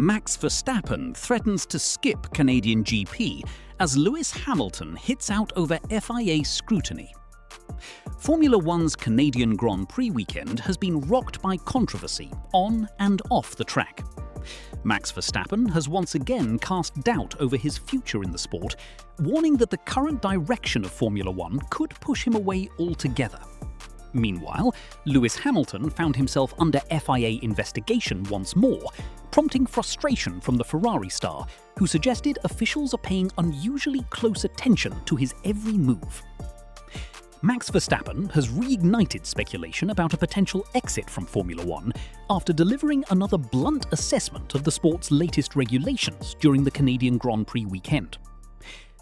Max Verstappen threatens to skip Canadian GP as Lewis Hamilton hits out over FIA scrutiny. Formula One's Canadian Grand Prix weekend has been rocked by controversy on and off the track. Max Verstappen has once again cast doubt over his future in the sport, warning that the current direction of Formula One could push him away altogether. Meanwhile, Lewis Hamilton found himself under FIA investigation once more, prompting frustration from the Ferrari star, who suggested officials are paying unusually close attention to his every move. Max Verstappen has reignited speculation about a potential exit from Formula One after delivering another blunt assessment of the sport's latest regulations during the Canadian Grand Prix weekend.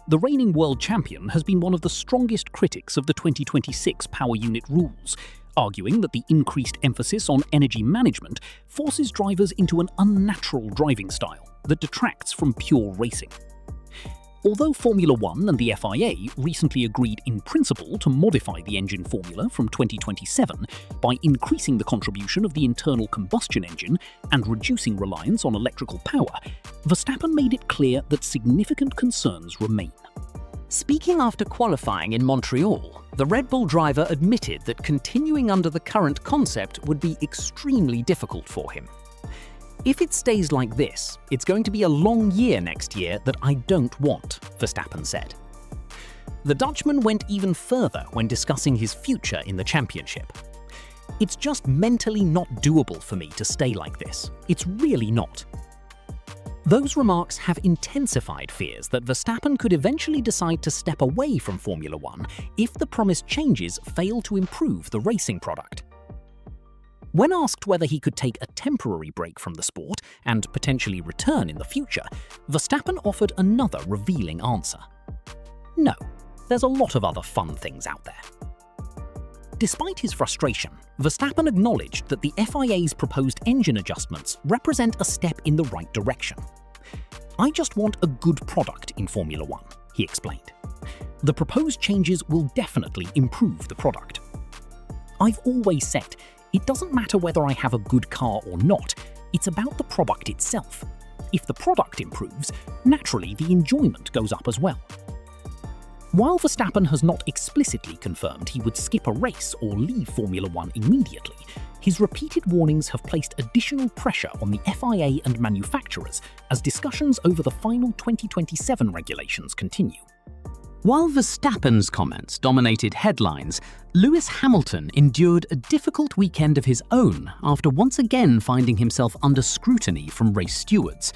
The reigning world champion has been one of the strongest critics of the 2026 power unit rules, arguing that the increased emphasis on energy management forces drivers into an unnatural driving style that detracts from pure racing. Although Formula One and the FIA recently agreed in principle to modify the engine formula from 2027 by increasing the contribution of the internal combustion engine and reducing reliance on electrical power, Verstappen made it clear that significant concerns remain. Speaking after qualifying in Montreal, the Red Bull driver admitted that continuing under the current concept would be extremely difficult for him. "If it stays like this, it's going to be a long year next year that I don't want," Verstappen said. The Dutchman went even further when discussing his future in the championship. "It's just mentally not doable for me to stay like this. It's really not." Those remarks have intensified fears that Verstappen could eventually decide to step away from Formula One if the promised changes fail to improve the racing product. When asked whether he could take a temporary break from the sport and potentially return in the future, Verstappen offered another revealing answer. "No, there's a lot of other fun things out there." Despite his frustration, Verstappen acknowledged that the FIA's proposed engine adjustments represent a step in the right direction. "I just want a good product in Formula One," he explained. "The proposed changes will definitely improve the product. I've always said, it doesn't matter whether I have a good car or not, it's about the product itself. If the product improves, naturally the enjoyment goes up as well." While Verstappen has not explicitly confirmed he would skip a race or leave Formula One immediately, his repeated warnings have placed additional pressure on the FIA and manufacturers as discussions over the final 2027 regulations continue. While Verstappen's comments dominated headlines, Lewis Hamilton endured a difficult weekend of his own after once again finding himself under scrutiny from race stewards.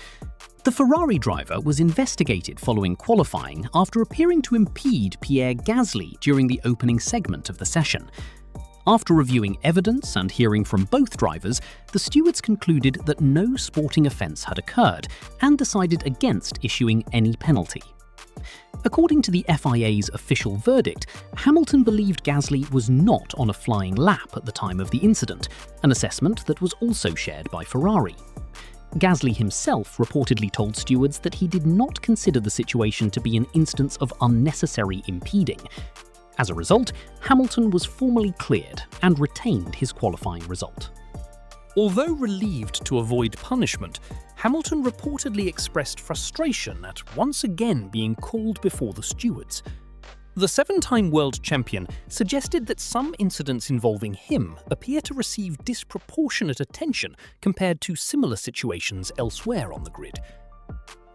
The Ferrari driver was investigated following qualifying after appearing to impede Pierre Gasly during the opening segment of the session. After reviewing evidence and hearing from both drivers, the stewards concluded that no sporting offence had occurred and decided against issuing any penalty. According to the FIA's official verdict, Hamilton believed Gasly was not on a flying lap at the time of the incident, an assessment that was also shared by Ferrari. Gasly himself reportedly told stewards that he did not consider the situation to be an instance of unnecessary impeding. As a result, Hamilton was formally cleared and retained his qualifying result. Although relieved to avoid punishment, Hamilton reportedly expressed frustration at once again being called before the stewards. The seven-time world champion suggested that some incidents involving him appear to receive disproportionate attention compared to similar situations elsewhere on the grid.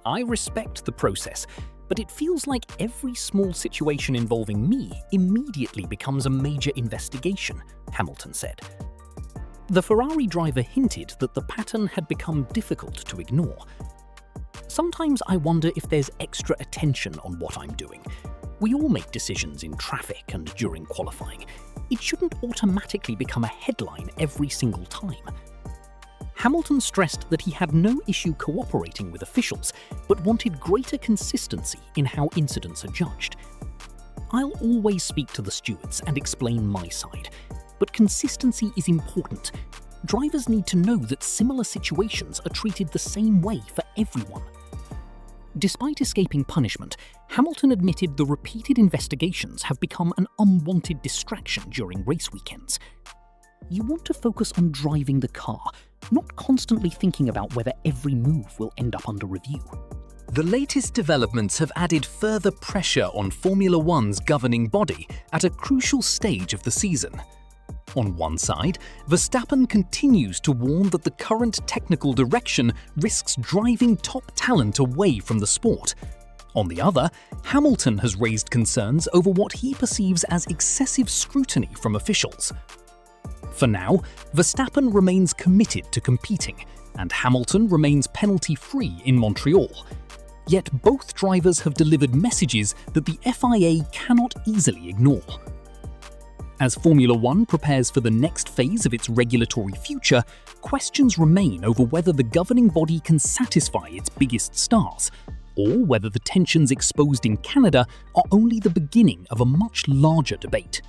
"I respect the process, but it feels like every small situation involving me immediately becomes a major investigation," Hamilton said. The Ferrari driver hinted that the pattern had become difficult to ignore. "Sometimes I wonder if there's extra attention on what I'm doing. We all make decisions in traffic and during qualifying. It shouldn't automatically become a headline every single time." Hamilton stressed that he had no issue cooperating with officials, but wanted greater consistency in how incidents are judged. "I'll always speak to the stewards and explain my side, but consistency is important. Drivers need to know that similar situations are treated the same way for everyone." Despite escaping punishment, Hamilton admitted the repeated investigations have become an unwanted distraction during race weekends. "You want to focus on driving the car, not constantly thinking about whether every move will end up under review. The latest developments have added further pressure on Formula One's governing body at a crucial stage of the season. On one side, Verstappen continues to warn that the current technical direction risks driving top talent away from the sport. On the other, Hamilton has raised concerns over what he perceives as excessive scrutiny from officials. For now, Verstappen remains committed to competing, and Hamilton remains penalty-free in Montreal. Yet both drivers have delivered messages that the FIA cannot easily ignore. As Formula One prepares for the next phase of its regulatory future, questions remain over whether the governing body can satisfy its biggest stars, or whether the tensions exposed in Canada are only the beginning of a much larger debate.